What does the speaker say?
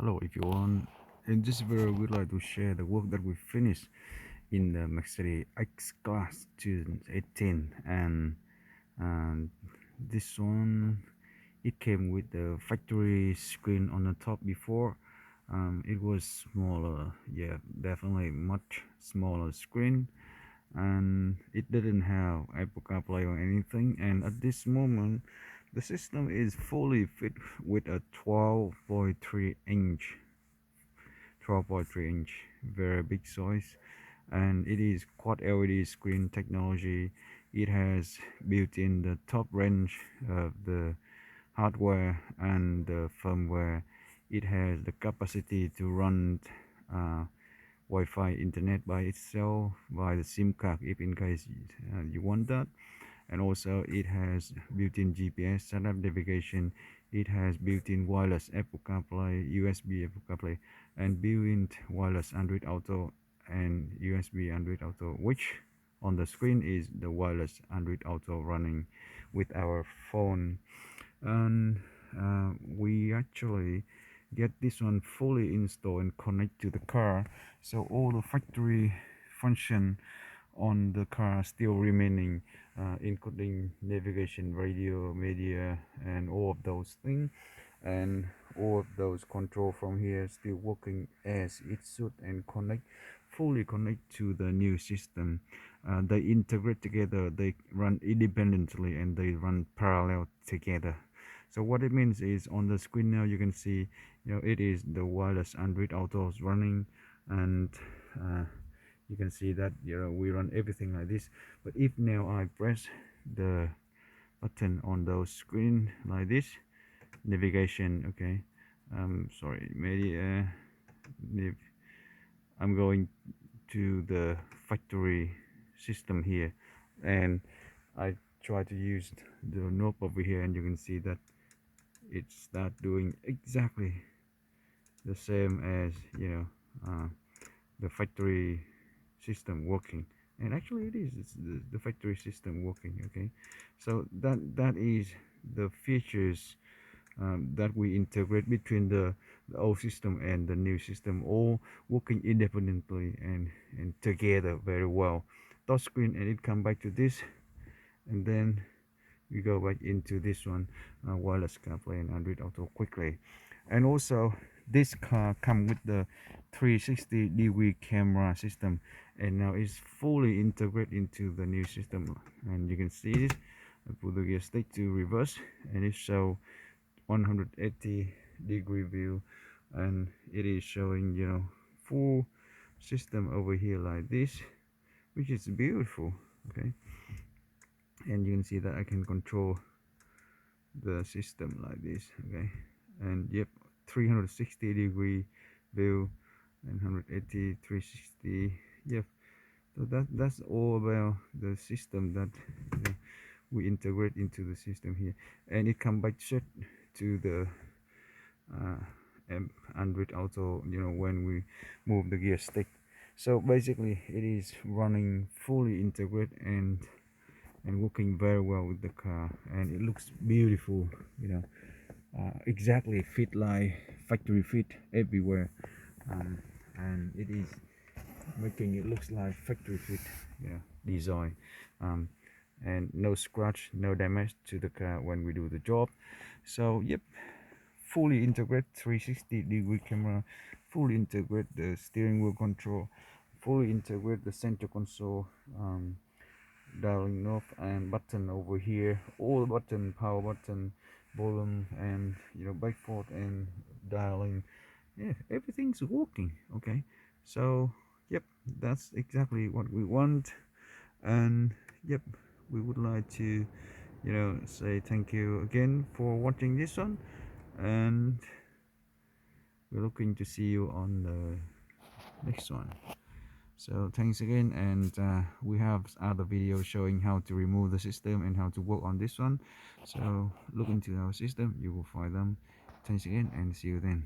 Hello everyone. In this video, we'd like to share the work that we finished in the Mercedes X Class 2018, and this one, it came with the factory screen on the top before. It was smaller, yeah, definitely much smaller screen, and it didn't have Apple CarPlay or anything. And at this moment, the system is fully fit with a 12.3 inch, very big size, and it is quad LED screen technology. It has built in the top range of the hardware and the firmware. It has the capacity to run Wi-Fi internet by itself by the SIM card if in case you want that. And also it has built-in GPS setup navigation. It has built-in wireless Apple CarPlay, USB Apple CarPlay, and built-in wireless Android Auto and USB Android Auto, which on the screen is the wireless Android Auto running with our phone. And we actually get this one fully installed and connect to the car, so all the factory function on the car still remaining, including navigation, radio, media, and all of those things, and all of those control from here still working as it should, and fully connect to the new system. They integrate together, they run independently, and they run parallel together. So what it means is, on the screen now you can see, it is the wireless Android Autos running, and you can see that we run everything like this. But if now I press the button on those screen like this, navigation, okay, sorry, media, I'm going to the factory system here, and I try to use the knob over here, and you can see that it start doing exactly the same as the factory system working. And actually it's the factory system working. Okay, so that is the features that we integrate between the old system and the new system, all working independently and together very well. Touch screen, and it come back to this, and then we go back into this one, wireless CarPlay and Android Auto quickly. And also this car come with the 360-degree camera system, and now it's fully integrated into the new system. And you can see this, I put the gear stick to reverse, and it show 180-degree view, and it is showing full system over here like this, which is beautiful. Okay, and you can see that I can control the system like this. Okay, and yep, 360-degree view and 180, 360. Yep, so that's all about the system that we integrate into the system here, and it comes back straight to the Android Auto when we move the gear stick. So basically it is running fully integrated and working very well with the car, and it looks beautiful, exactly fit like factory fit everywhere, and it is making it looks like factory fit design, and no scratch, no damage to the car when we do the job. So yep, fully integrate 360-degree camera, fully integrate the steering wheel control, fully integrate the center console, dialing knob and button over here, all button, power button, volume, and back forth and dialing. Yeah, everything's working. Okay, so yep, that's exactly what we want. And yep, we would like to say thank you again for watching this one, and we're looking to see you on the next one. So thanks again, and we have other videos showing how to remove the system and how to work on this one. So look into our system, you will find them. Thanks again, and see you then.